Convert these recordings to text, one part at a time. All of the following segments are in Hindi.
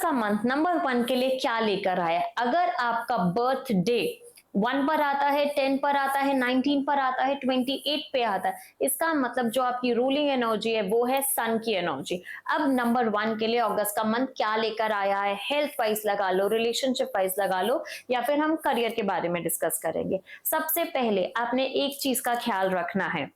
का मंथ नंबर 1 के लिए क्या लेकर आया है। अगर आपका बर्थ डे 1 पर आता है, 10 पर आता है, 19 पर आता है, 28 पे आता है, इसका मतलब जो आपकी रूलिंग एनर्जी है वो है सन की एनर्जी। अब नंबर 1 के लिए अगस्त का मंथ क्या लेकर आया है, हेल्थ वाइज लगा लो, रिलेशनशिप वाइज लगा लो, या फिर हम करियर के बारे में डिस्कस करेंगे। सबसे पहले आपने एक चीज का ख्याल रखना है,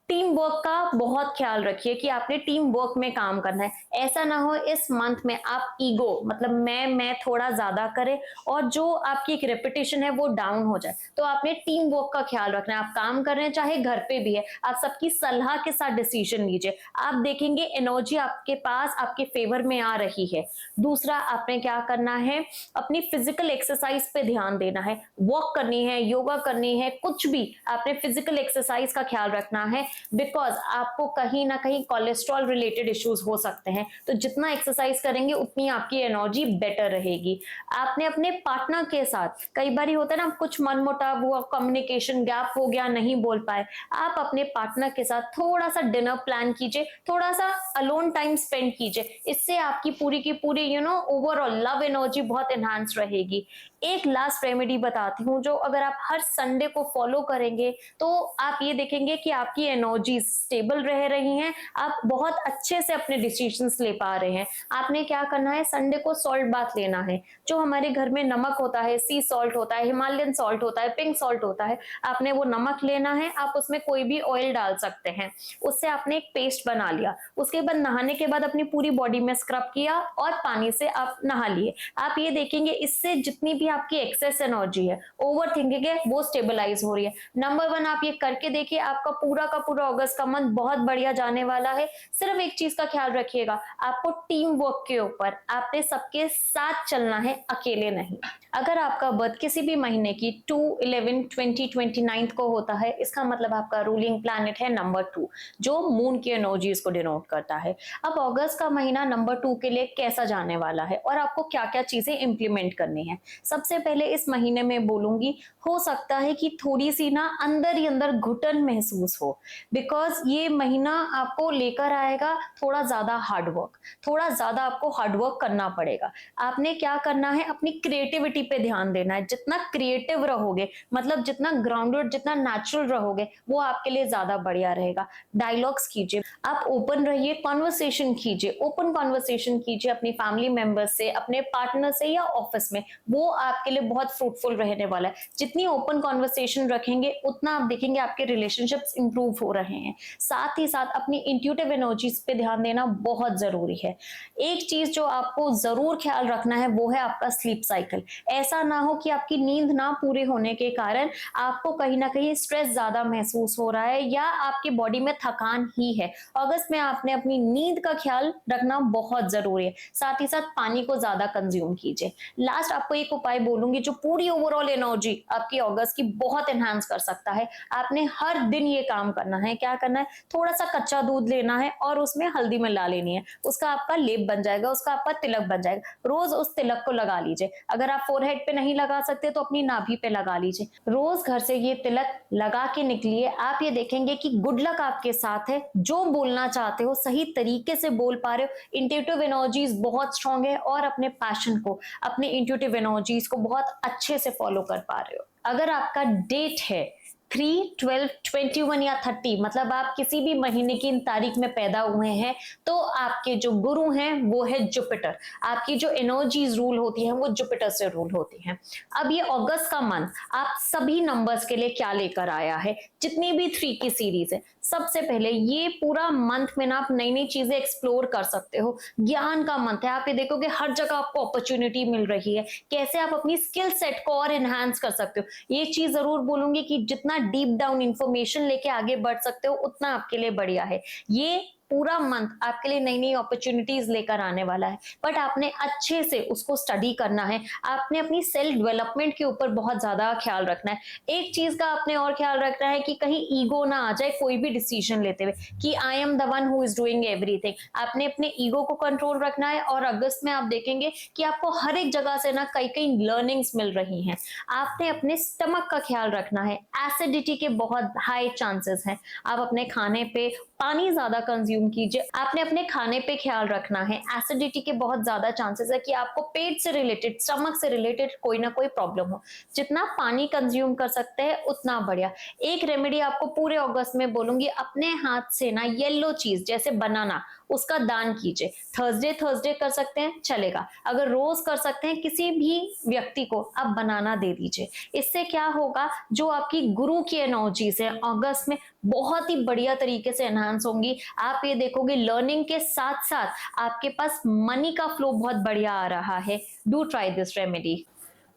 टीम वर्क का बहुत ख्याल रखिए कि आपने टीम वर्क में काम करना है। ऐसा ना हो इस मंथ में आप ईगो मतलब मैं थोड़ा ज्यादा करें और जो आपकी एक रेपुटेशन है वो डाउन हो जाए। तो आपने टीम वर्क का ख्याल रखना है। आप काम कर रहे हैं चाहे घर पे भी है, आप सबकी सलाह के साथ डिसीजन लीजिए। आप देखेंगे एनर्जी आपके पास आपके फेवर में आ रही है। दूसरा आपने क्या करना है, अपनी फिजिकल एक्सरसाइज पे ध्यान देना है, वॉक करनी है, योगा करनी है, कुछ भी आपने फिजिकल एक्सरसाइज का ख्याल रखना है। बिकॉज आपको कहीं ना कहीं कोलेस्ट्रॉल रिलेटेड इश्यूज हो सकते हैं, तो जितना एक्सरसाइज करेंगे उतनी आपकी एनर्जी बेटर रहेगी। आपने अपने पार्टनर के साथ, कई बार होता है ना कुछ मनमुटाव हुआ, कम्युनिकेशन गैप हो गया, नहीं बोल पाए, आप अपने पार्टनर के साथ थोड़ा सा डिनर प्लान कीजिए, थोड़ा सा अलोन टाइम स्पेंड कीजिए। इससे आपकी पूरी की पूरी ओवरऑल लव एनर्जी बहुत एनहांस रहेगी। एक लास्ट रेमेडी बताती हूँ जो अगर आप हर संडे को फॉलो करेंगे तो आप ये देखेंगे कि आपकी एनर्जी स्टेबल रह रही हैं, आप बहुत अच्छे से अपने डिसीजंस ले पा रहे हैं। आपने क्या करना है, संडे को सॉल्ट बाथ लेना है। जो हमारे घर में नमक होता है, सी सॉल्ट होता है, हिमालयन सॉल्ट होता है, पिंक सॉल्ट होता है, आपने वो नमक लेना है। आप उसमें कोई भी ऑयल डाल सकते हैं। उससे आपने एक पेस्ट बना लिया। उसके बाद नहाने के बाद अपनी पूरी बॉडी में स्क्रब किया और पानी से आप नहा लिए। आप ये देखेंगे इससे जितनी भी आपकी एक्सेस एनर्जी है, ओवर थिंकिंग है, वो स्टेबलाइज हो रही है। नंबर 1 आप ये करके देखिए, आपका पूरा का पूरा अगस्त का मंथ बहुत बढ़िया जाने वाला है। सिर्फ एक चीज का ख्याल रखिएगा, आपको टीम वर्क के ऊपर आपने सबके साथ चलना है, अकेले नहीं। अगर आपका बर्थ किसी भी महीने की 2/11/2029 को होता है, इसका मतलब आपका रूलिंग प्लैनेट है नंबर 2, जो मून की एनर्जीज को डिनोट करता है। अब अगस्त का महीना नंबर 2 के लिए कैसा जाने वाला है और आपको क्या क्या चीजें इंप्लीमेंट करनी है। सबसे पहले इस महीने में बोलूंगी, हो सकता है कि थोड़ी सी ना अंदर ही अंदर घुटन महसूस हो, बिकॉज ये महीना आपको लेकर आएगा थोड़ा ज्यादा हार्डवर्क, थोड़ा ज्यादा आपको हार्डवर्क करना पड़ेगा। आपने क्या करना है, अपनी क्रिएटिविटी पे ध्यान देना है। जितना क्रिएटिव रहोगे, मतलब जितना ग्राउंडेड, जितना नेचुरल रहोगे, वो आपके लिए ज्यादा बढ़िया रहेगा। डायलॉग्स कीजिए, आप ओपन रहिए, कॉन्वर्सेशन कीजिए, ओपन कॉन्वर्सेशन कीजिए अपनी फैमिली मेंबर्स से, अपने पार्टनर से या ऑफिस में, वो आपके लिए बहुत फ्रूटफुल रहने वाला है। जितनी ओपन कॉन्वर्सेशन रखेंगे उतना आप देखेंगे आपके रिलेशनशिप्स इंप्रूव हो रहे हैं। साथ ही साथ अपनी इंट्यूटिव एनर्जीज पे ध्यान देना बहुत जरूरी है। एक चीज जो आपको जरूर ख्याल रखना है वो है आपका स्लीप साइकिल। ऐसा ना हो कि आपकी नींद ना पूरी होने के कारण आपको कहीं ना कहीं स्ट्रेस ज्यादा महसूस हो रहा है या आपकी बॉडी में थकान ही है। अगस्त में आपने अपनी नींद का ख्याल रखना बहुत जरूरी है। साथ ही साथ पानी को ज्यादा कंज्यूम कीजिए। लास्ट आपको एक उपाय बोलूंगी जो पूरी ओवरऑल एनर्जी आपकी अगस्त की बहुत एनहांस कर सकता है। आपने हर दिन ये काम करना है। क्या करना है, थोड़ा सा कच्चा दूध लेना है और उसमें हल्दी मिला लेनी है, उसका आपका लेप बन जाएगा, उसका आपका तिलक बन जाएगा। रोज उस तिलक को लगा लीजिए। अगर आप फोरहेड पे नहीं लगा सकते तो अपनी नाभि पे लगा लीजिए। रोज घर से ये तिलक लगा के निकलिए। आप ये देखेंगे कि गुड लक आपके साथ है। जो बोलना चाहते हो सही तरीके से बोल पा रहे हो, इंट्यूटिव एनर्जीज बहुत स्ट्रांग है और अपने पैशन को, अपने इंट्यूटिव एनर्जीज को बहुत अच्छे से फॉलो कर पा रहे हो। अगर आपका डेट है 3, 12, 21 या 30, मतलब आप किसी भी महीने की इन तारीख में पैदा हुए हैं, तो आपके जो गुरु हैं वो है जुपिटर। आपकी जो एनर्जीज रूल होती हैं वो जुपिटर से रूल होती हैं। अब ये अगस्त का मंथ आप सभी नंबर्स के लिए क्या लेकर आया है, जितनी भी 3 की सीरीज है। सबसे पहले ये पूरा मंथ में ना आप नई नई चीजें एक्सप्लोर कर सकते हो। ज्ञान का मंथ है, आप ये देखोगे हर जगह आपको अपॉर्चुनिटी मिल रही है, कैसे आप अपनी स्किल सेट को और एनहांस कर सकते हो। ये चीज जरूर बोलूंगी कि जितना डीप डाउन इंफॉर्मेशन लेके आगे बढ़ सकते हो उतना आपके लिए बढ़िया है। ये पूरा मंथ आपके लिए नई नई अपॉर्चुनिटीज लेकर आने वाला है, बट आपने अच्छे से उसको स्टडी करना है। आपने अपनी सेल्फ डेवलपमेंट के ऊपर बहुत ज्यादा ख्याल रखना है। एक चीज का आपने और ख्याल रखना है कि कहीं ईगो ना आ जाए कोई भी डिसीजन लेते हुए कि I am the one who is doing everything. आपने अपने ईगो को कंट्रोल रखना है और अगस्त में आप देखेंगे कि आपको हर एक जगह से ना कई कई लर्निंग्स मिल रही हैं। आपने अपने स्टमक का ख्याल रखना है। एसिडिटी के बहुत हाई चांसेस हैं। आप अपने खाने पे पानी ज्यादा कंज्यूम कीजिए। आपने अपने खाने पे ख्याल रखना है। एसिडिटी के बहुत ज्यादा चांसेस है कि आपको पेट से रिलेटेड, स्टमक से रिलेटेड कोई ना कोई प्रॉब्लम हो। जितना पानी कंज्यूम कर सकते हैं उतना बढ़िया। एक रेमेडी आपको पूरे अगस्त में बोलूंगी, अपने हाथ से ना येलो चीज जैसे बनाना, उसका दान कीजिए। थर्सडे थर्सडे कर सकते हैं चलेगा, अगर रोज कर सकते हैं किसी भी व्यक्ति को आप बनाना दे दीजिए। इससे क्या होगा, जो आपकी गुरु की एनर्जीज है अगस्त में बहुत ही बढ़िया तरीके से एनहांस होंगी। आप ये देखोगे लर्निंग के साथ साथ आपके पास मनी का फ्लो बहुत बढ़िया आ रहा है। Do try this remedy.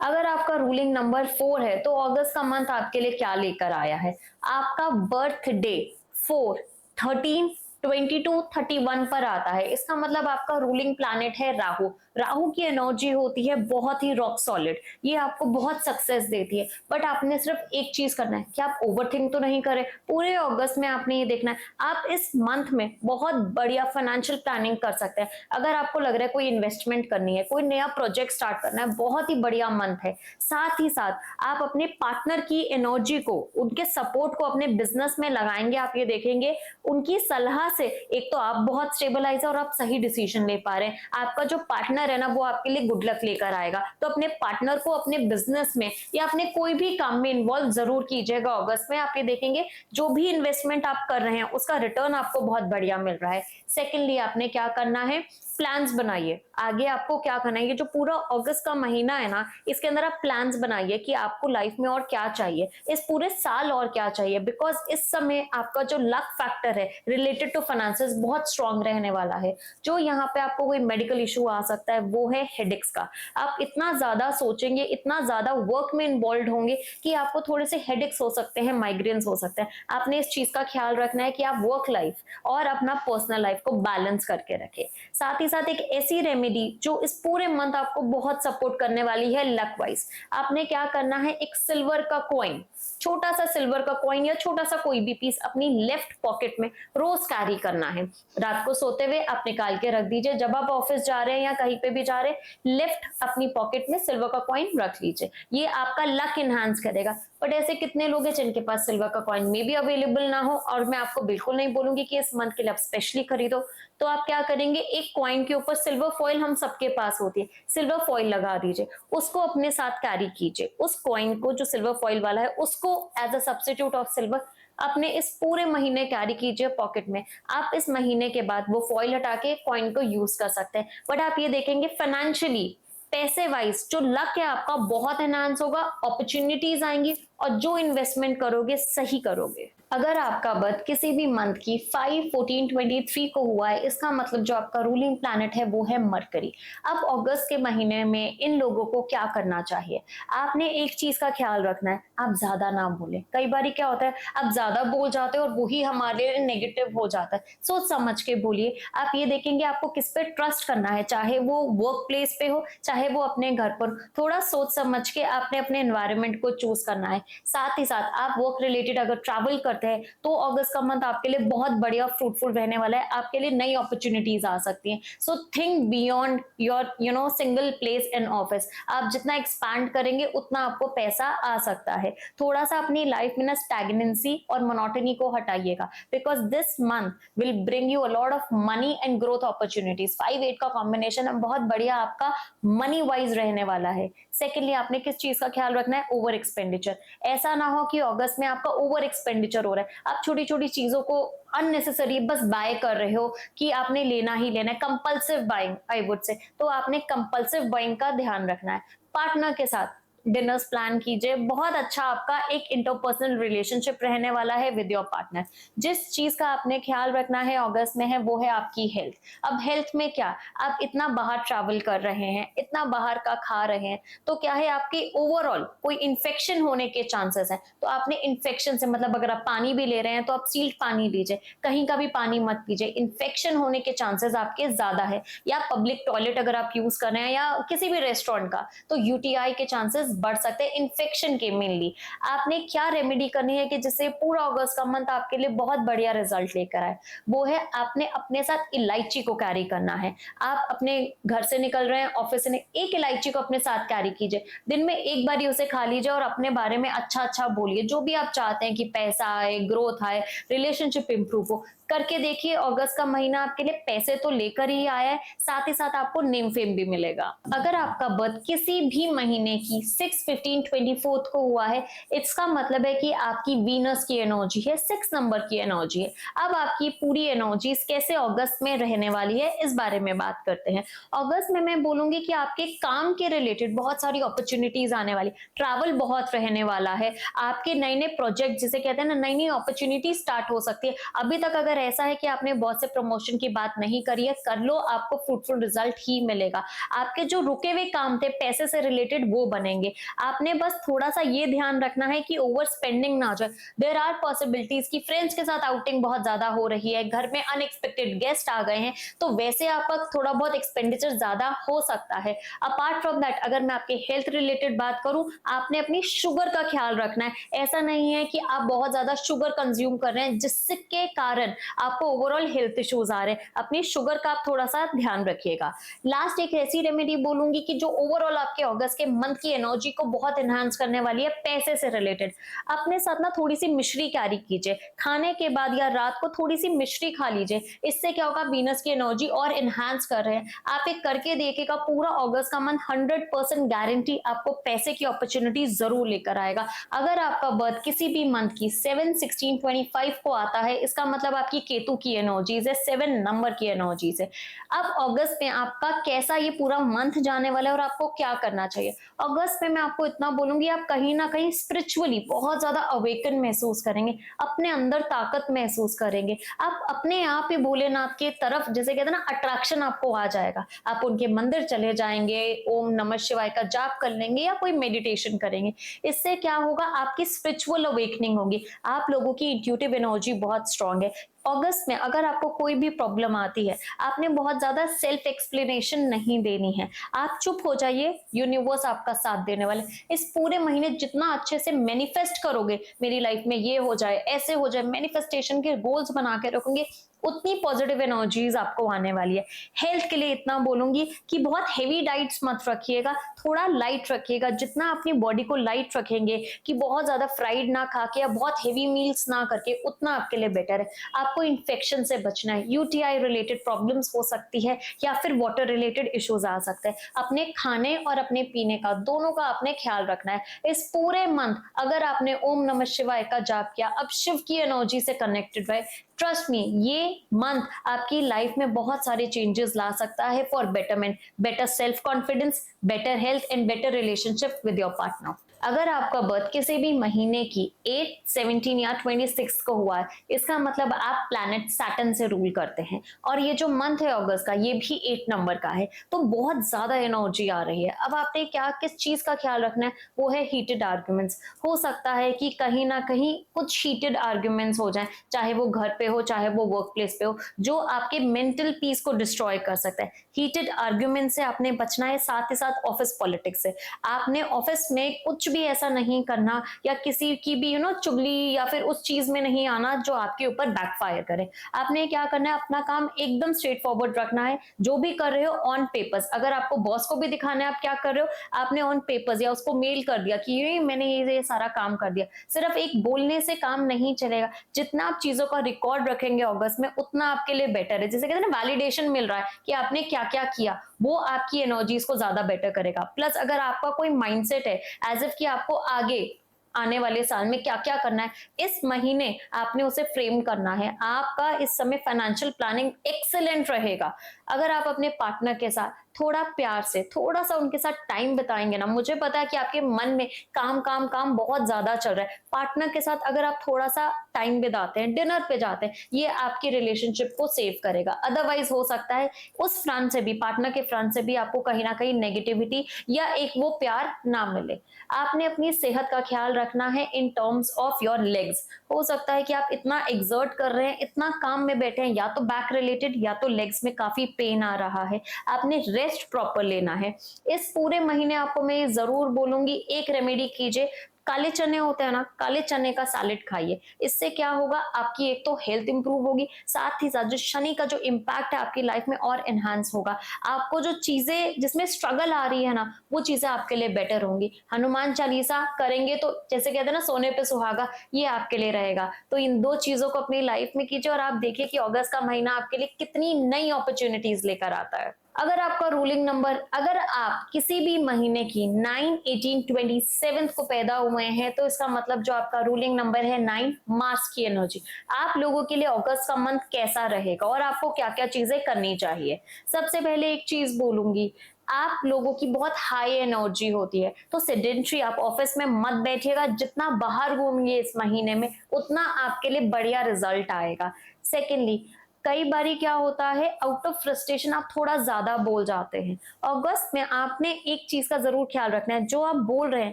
अगर आपका रूलिंग नंबर 4 है तो अगस्त का मंथ आपके लिए क्या लेकर आया है। आपका बर्थडे 4, 13, 22, 31 पर आता है। इसका मतलब आपका रूलिंग प्लैनेट है राहु। राहु की एनर्जी होती है बहुत ही रॉक सॉलिड, ये आपको बहुत सक्सेस देती है। बट आपने सिर्फ एक चीज करना है कि आप ओवरथिंक तो नहीं करें। पूरे अगस्त में आपने ये देखना है, आप इस मंथ में बहुत बढ़िया फाइनेंशियल प्लानिंग कर सकते हैं। अगर आपको लग रहा है कोई इन्वेस्टमेंट करनी है, कोई नया प्रोजेक्ट स्टार्ट करना है, बहुत ही बढ़िया मंथ है। साथ ही साथ आप अपने पार्टनर की एनर्जी को, उनके सपोर्ट को अपने बिजनेस में लगाएंगे। आप ये देखेंगे उनकी सलाह से एक तो आप बहुत स्टेबलाइज है और आप सही डिसीजन ले पा रहे हैं। आपका जो पार्टनर है ना वो आपके लिए गुड लक लेकर आएगा। तो अपने पार्टनर को अपने बिजनेस में या अपने कोई भी काम में इन्वॉल्व जरूर कीजिएगा अगस्त में। आप ये देखेंगे जो भी इन्वेस्टमेंट आप कर रहे हैं उसका रिटर्न आपको बहुत बढ़िया मिल रहा है। सेकेंडली आपने क्या करना है, प्लान्स बनाइए। आगे आपको क्या करना है, ये जो पूरा अगस्त का महीना है ना, इसके अंदर आप प्लान्स बनाइए कि आपको लाइफ में और क्या चाहिए, इस पूरे साल और क्या चाहिए। बिकॉज इस समय आपका जो लक फैक्टर है रिलेटेड टू फाइनेंसेस बहुत स्ट्रांग रहने वाला है। जो यहाँ पे आपको कोई मेडिकल इशू आ सकता है वो है हेडेक्स का। आप इतना ज्यादा सोचेंगे, इतना ज्यादा वर्क में इन्वॉल्व होंगे कि आपको थोड़े से हेडेक्स हो सकते हैं, माइग्रेन्स हो सकते हैं। आपने इस चीज का ख्याल रखना है कि आप वर्क लाइफ और अपना पर्सनल लाइफ को बैलेंस करके रखें। साथ ही साथ एक ऐसी रेमेडी जो इस पूरे मंथ आपको बहुत सपोर्ट करने वाली है लक वाइज। आपने क्या करना है, एक सिल्वर का कॉइन, छोटा सा सिल्वर का कॉइन या छोटा सा कोई भी पीस अपनी लेफ्ट पॉकेट में रोज कैरी करना है। रात को सोते हुए आप निकाल के रख दीजिए। जब आप ऑफिस जा रहे हैं या कहीं पे भी जा रहे हैं, लेफ्ट अपनी पॉकेट में सिल्वर का कॉइन रख लीजिए। ये आपका लक इनहांस करेगा। बट ऐसे कितने लोग हैं जिनके पास सिल्वर का कॉइन में भी अवेलेबल ना हो, और मैं आपको बिल्कुल नहीं बोलूंगी कि इस मंथ के लिए आप स्पेशली खरीदो। तो आप क्या करेंगे, एक कॉइन के ऊपर सिल्वर फॉइल, हम सबके पास होती है, सिल्वर फॉइल लगा दीजिए, उसको अपने साथ कैरी कीजिए। उस कॉइन को जो सिल्वर फॉइल वाला है उसको as a substitute of silver अपने इस पूरे महीने कैरी कीजिए पॉकेट में। आप इस महीने के बाद वो फॉइल हटा के कॉइन को यूज कर सकते हैं। बट आप ये देखेंगे फाइनेंशियली, पैसे वाइज जो लक है आपका बहुत एनहांस होगा, अपॉर्चुनिटीज आएंगी और जो इन्वेस्टमेंट करोगे सही करोगे। अगर आपका बर्थ किसी भी मंथ की 5, 14, 23 को हुआ है, इसका मतलब जो आपका रूलिंग प्लैनेट है वो है मरकरी। अब अगस्त के महीने में इन लोगों को क्या करना चाहिए, आपने एक चीज का ख्याल रखना है, आप ज्यादा ना बोले। कई बार क्या होता है, आप ज्यादा बोल जाते हो और वही हमारे लिए नेगेटिव हो जाता है। सोच समझ के बोलिए। आप ये देखेंगे आपको किस पे ट्रस्ट करना है, चाहे वो वर्क प्लेस पे हो चाहे वो अपने घर पर। थोड़ा सोच समझ के आपने अपने एनवायरनमेंट को चूज करना है। साथ ही साथ आप वर्क रिलेटेड अगर ट्रैवल करते हैं तो अगस्त का मंथ आपके लिए बहुत बढ़िया फ्रूटफुल रहने वाला है। आपके लिए नई अपॉर्चुनिटीज आ सकती हैं। So think beyond your single place in office. आप जितना एक्सपैंड करेंगे उतना आपको पैसा आ सकता है। थोड़ा सा अपनी लाइफ में ना स्टैग्नेंसी और मोनोटनी को हटाइएगा, because this month will bring you a lot of money and growth opportunities. 5-8 का कॉम्बिनेशन बहुत बढ़िया आपका मनी वाइज रहने वाला है। सेकेंडली आपने किस चीज का ख्याल रखना है, ओवर एक्सपेंडिचर। ऐसा ना हो कि अगस्त में आपका ओवर एक्सपेंडिचर हो रहा है, आप छोटी छोटी चीजों को अननेसेसरी बस बाय कर रहे हो कि आपने लेना ही लेना है, compulsive buying I would say. तो आपने कंपल्सिव बाइंग का ध्यान रखना है। पार्टनर के साथ डिनर्स प्लान कीजिए। बहुत अच्छा आपका एक इंटरपर्सनल रिलेशनशिप रहने वाला है विद योर पार्टनर। जिस चीज का आपने ख्याल रखना है अगस्त में है वो है आपकी हेल्थ। अब हेल्थ में क्या, आप इतना बाहर ट्रैवल कर रहे हैं, इतना बाहर का खा रहे हैं, तो क्या है आपकी ओवरऑल कोई इन्फेक्शन होने के चांसेस हैं। तो आपने इन्फेक्शन से मतलब अगर आप पानी भी ले रहे हैं तो आप सील्ड पानी लीजिए, कहीं का भी पानी मत पीजिए। इन्फेक्शन होने के चांसेस आपके ज्यादा है। या पब्लिक टॉयलेट अगर आप यूज कर रहे हैं या किसी भी रेस्टोरेंट का, तो यूटीआई के चांसेस बढ़ सकते हैं इन्फेक्शन के मेनली। आपने क्या रेमेडी करनी है कि जिससे पूरा अगस्त का मंथ आपके लिए बहुत बढ़िया रिजल्ट लेकर आए, वो है आपने अपने साथ इलायची को कैरी करना है। आप अपने घर से निकल रहे हैं, ऑफिस से एक इलायची को अपने साथ कैरी कीजिए, दिन में एक बार ही उसे खा लीजिए और अपने बारे में अच्छा अच्छा बोलिए, जो भी आप चाहते हैं कि पैसा आए, ग्रोथ आए, रिलेशनशिप इंप्रूव हो, करके देखिए। अगस्त का महीना आपके लिए पैसे तो लेकर ही आया है, साथ ही साथ आपको नेम फेम भी मिलेगा। अगर आपका बर्थ किसी भी महीने की 6, 15, 24 को हुआ है, इसका मतलब है कि आपकी वीनस की एनर्जी है, 6 नंबर की एनर्जी है। अब आपकी पूरी एनर्जीज कैसे अगस्त में रहने वाली है, इस बारे में बात करते हैं। अगस्त में मैं बोलूंगी कि आपके काम के रिलेटेड बहुत सारी अपॉर्चुनिटीज आने वाली, ट्रैवल बहुत रहने वाला है, आपके नए नए प्रोजेक्ट जिसे कहते हैं ना, नई नई अपॉर्चुनिटी स्टार्ट हो सकती है। अभी तक अगर ऐसा है कि आपने बॉस से प्रमोशन की बात नहीं करी है, कर लो, आपको फ्रूटफुल रिजल्ट ही मिलेगा। आपके जो रुके हुए काम थे पैसे से रिलेटेड, वो बनेंगे। आपने बस थोड़ा सा ये ध्यान रखना है कि ओवर स्पेंडिंग ना हो जाए। देयर आर पॉसिबिलिटीज कि फ्रेंड्स के साथ आउटिंग बहुत ज्यादा हो रही है, घर में अनएक्सपेक्टेड गेस्ट आ गए हैं, तो वैसे आपका थोड़ा बहुत एक्सपेंडिचर ज्यादा हो सकता है। अपार्ट फ्रॉम दैट, अगर मैं आपके हेल्थ रिलेटेड बात करूं, आपने अपनी शुगर का ख्याल रखना है। ऐसा नहीं है कि आप बहुत ज्यादा शुगर कंज्यूम कर रहे हैं जिसके कारण आपको ओवरऑल हेल्थ इश्यूज आ रहे हैं। अपनी शुगर का आप थोड़ा सा ध्यान रखिएगा। लास्ट एक ऐसी रेमेडी बोलूंगी कि जो ओवरऑल आपके अगस्त के मंथ की एनर्जी को बहुत एनहांस करने वाली है, पैसे से रिलेटेड। अपने साथ ना थोड़ी सी मिश्री कैरी कीजिए, खाने के बाद या रात को थोड़ी सी मिश्री खा लीजिए। इससे क्या होगा, वीनस की एनर्जी और एनहांस कर रहे हैं। आप एक करके देखिएगा, पूरा अगस्त का मंथ 100% गारंटी आपको पैसे की अपॉर्चुनिटी जरूर लेकर आएगा। अगर आपका बर्थ किसी भी मंथ की 7, 16, 25 को आता है, इसका मतलब आपकी केतु की एनर्जीज है, 7 नंबर की एनर्जीज है। अब अगस्त में आपका कैसा ये पूरा मंथ जाने वाला है और आपको क्या करना चाहिए। अगस्त में मैं आपको इतना बोलूंगी, आप कहीं ना कहीं स्पिरिचुअली बहुत ज्यादा अवेकन महसूस करेंगे, अपने अंदर ताकत महसूस करेंगे। आप अपने आप ही भोलेनाथ के तरफ, जैसे कहते हैं ना, अट्रैक्शन आपको आ जाएगा। आप उनके मंदिर चले जाएंगे, ओम नमः शिवाय का जाप कर लेंगे या कोई मेडिटेशन करेंगे। इससे क्या होगा, आपकी स्पिरिचुअल अवेकनिंग होगी। आप लोगों की इंट्यूटिव एनर्जी बहुत स्ट्रांग है। अगस्त में अगर आपको कोई भी प्रॉब्लम आती है, आपने बहुत ज्यादा सेल्फ एक्सप्लेनेशन नहीं देनी है। आप चुप हो जाइए, यूनिवर्स आपका साथ देने वाला है। इस पूरे महीने जितना अच्छे से मैनिफेस्ट करोगे, मेरी लाइफ में ये हो जाए, ऐसे हो जाए, मैनिफेस्टेशन के गोल्स बना के रखोगे, उतनी पॉजिटिव एनर्जीज आपको आने वाली है। हेल्थ के लिए इतना बोलूंगी कि बहुत हेवी डाइट्स मत रखिएगा, थोड़ा लाइट रखिएगा। जितना अपनी बॉडी को लाइट रखेंगे, कि बहुत ज्यादा फ्राइड ना खा के या बहुत हेवी मील्स ना करके, उतना आपके लिए बेटर है। आपको इन्फेक्शन से बचना है, यूटीआई रिलेटेड प्रॉब्लम्स हो सकती है या फिर वाटर रिलेटेड इश्यूज आ सकते हैं। अपने खाने और अपने पीने का, दोनों का आपने ख्याल रखना है। इस पूरे मंथ अगर आपने ओम नमः शिवाय का जाप किया, अब शिव की एनर्जी से कनेक्टेड रहे, ट्रस्ट मी, ये मंथ आपकी लाइफ में बहुत सारे चेंजेस ला सकता है for betterment, better self confidence, better health and better relationship with your partner. अगर आपका बर्थ किसी भी महीने की 8, 17 या 26 को हुआ है, इसका मतलब आप प्लैनेट सैटर्न से रूल करते हैं। और ये जो मंथ है अगस्त का, ये भी 8 नंबर का है, तो बहुत ज्यादा एनर्जी आ रही है। अब आपने क्या किस चीज का ख्याल रखना है, वो है हीटेड आर्ग्यूमेंट्स। हो सकता है कि कहीं ना कहीं कुछ हीटेड आर्ग्यूमेंट्स हो जाए, चाहे वो घर पे हो, चाहे वो वर्क प्लेस पे हो, जो आपके मेंटल पीस को डिस्ट्रॉय कर सकता है। हीटेड आर्ग्यूमेंट से आपने बचना है, साथ ही साथ ऑफिस पॉलिटिक्स से। आपने ऑफिस में कुछ भी ऐसा नहीं करना या किसी की भी चुगली या फिर उस चीज में नहीं आना जो आपके ऊपर बैकफायर करे। आपने क्या करना है, अपना काम एकदम स्ट्रेट फॉरवर्ड रखना है। जो भी कर रहे हो ऑन पेपर्स, अगर आपको बॉस को भी दिखाना है आप क्या कर रहे हो, आपने ऑन पेपर्स या उसको मेल कर दिया कि ये मैंने ये सारा काम कर दिया। सिर्फ एक बोलने से काम नहीं चलेगा, जितना आप चीजों का रिकॉर्ड रखेंगे अगस्त में, उतना आपके लिए बेटर है। जैसे कहते हैं ना, वैलिडेशन मिल रहा है कि आपने क्या क्या किया, वो आपकी एनर्जीज को ज्यादा बेटर करेगा। प्लस अगर आपका कोई माइंडसेट है एज इफ कि आपको आगे आने वाले साल में क्या क्या करना है, इस महीने आपने उसे फ्रेम करना है। आपका इस समय फाइनेंशियल प्लानिंग एक्सेलेंट रहेगा। अगर आप अपने पार्टनर के साथ थोड़ा प्यार से, थोड़ा सा उनके साथ टाइम बिताएंगे ना, मुझे पता है कि आपके मन में काम काम काम बहुत ज्यादा चल रहा है, पार्टनर के साथ अगर आप थोड़ा सा टाइम बिताते हैं, डिनर पे जाते हैं, ये आपकी रिलेशनशिप को सेव करेगा। अदरवाइज हो सकता है उस फ्रंट से भी, पार्टनर के फ्रंट से भी आपको कहीं ना कहीं नेगेटिविटी या एक वो प्यार ना मिले। आपने अपनी सेहत का ख्याल रखना है in terms of your legs. हो सकता है कि आप इतना एक्सर्ट कर रहे हैं, इतना काम में बैठे हैं, या तो बैक रिलेटेड या तो लेग्स में काफी पेन आ रहा है। आपने रेस्ट प्रॉपर लेना है। इस पूरे महीने आपको मैं ये जरूर बोलूंगी, एक रेमेडी कीजिए, काले चने होते हैं ना, काले चने का सैलेड खाइए। इससे क्या होगा, आपकी एक तो हेल्थ इंप्रूव होगी, साथ ही साथ जो शनि का जो इम्पैक्ट है आपकी लाइफ में और एनहांस होगा। आपको जो चीजें जिसमें स्ट्रगल आ रही है ना, वो चीजें आपके लिए बेटर होंगी। हनुमान चालीसा करेंगे तो जैसे कहते हैं ना, सोने पे सुहागा, ये आपके लिए रहेगा। तो इन दो चीजों को अपनी लाइफ में कीजिए और आप देखिए कि अगस्त का महीना आपके लिए कितनी नई अपॉर्चुनिटीज लेकर आता है। अगर आपका रूलिंग नंबर, अगर आप किसी भी महीने की 9, 18, 27 को पैदा हुए हैं, तो इसका मतलब जो आपका रूलिंग नंबर है 9, मार्स की एनर्जी। आप लोगों के लिए अगस्त का मंथ कैसा रहेगा और आपको क्या क्या चीजें करनी चाहिए। सबसे पहले एक चीज बोलूंगी, आप लोगों की बहुत हाई एनर्जी होती है, तो सेडेंट्री आप ऑफिस में मत बैठिएगा। जितना बाहर घूमिए इस महीने में, उतना आपके लिए बढ़िया रिजल्ट आएगा। सेकेंडली, कई बारी क्या होता है, आउट ऑफ फ्रस्ट्रेशन आप थोड़ा ज्यादा बोल जाते हैं। अगस्त में आपने एक चीज का जरूर ख्याल रखना है, जो आप बोल रहे हैं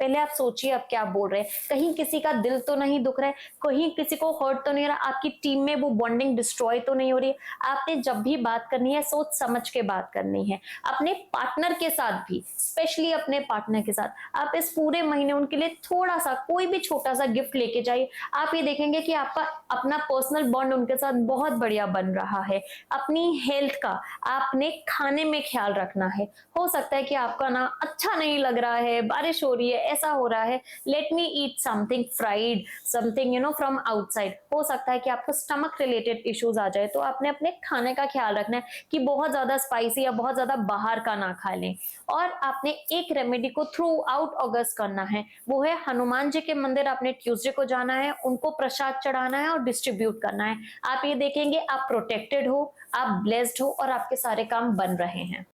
पहले आप सोचिए आप क्या बोल रहे हैं। कहीं किसी का दिल तो नहीं दुख रहा है, कहीं किसी को हर्ट तो नहीं हो रहा, आपकी टीम में वो बॉन्डिंग डिस्ट्रॉय तो नहीं हो रही है। आपने जब भी बात करनी है सोच समझ के बात करनी है। अपने पार्टनर के साथ भी, स्पेशली अपने पार्टनर के साथ आप इस पूरे महीने उनके लिए थोड़ा सा कोई भी छोटा सा गिफ्ट लेके जाइए। आप ये देखेंगे कि आपका अपना पर्सनल बॉन्ड उनके साथ बहुत बढ़िया बन रहा है। अपनी हेल्थ का आपने खाने में ख्याल रखना है। हो सकता है कि आपका ना अच्छा नहीं लग रहा है, बारिश हो रही है, ऐसा हो रहा है, let me eat something fried, something from outside. हो सकता है कि आपको स्टमक रिलेटेड इश्यूज आ जाए, तो आपने अपने खाने का ख्याल रखना है कि बहुत ज्यादा स्पाइसी या बहुत ज्यादा बाहर का ना खा लें। और आपने एक रेमेडी को थ्रू आउट अगस्त करना है, वो है हनुमान जी के मंदिर आपने ट्यूसडे को जाना है, उनको प्रसाद चढ़ाना है और डिस्ट्रीब्यूट करना है। आप ये देखेंगे आप प्रोटेक्टेड हो, आप ब्लेस्ड हो और आपके सारे काम बन रहे हैं।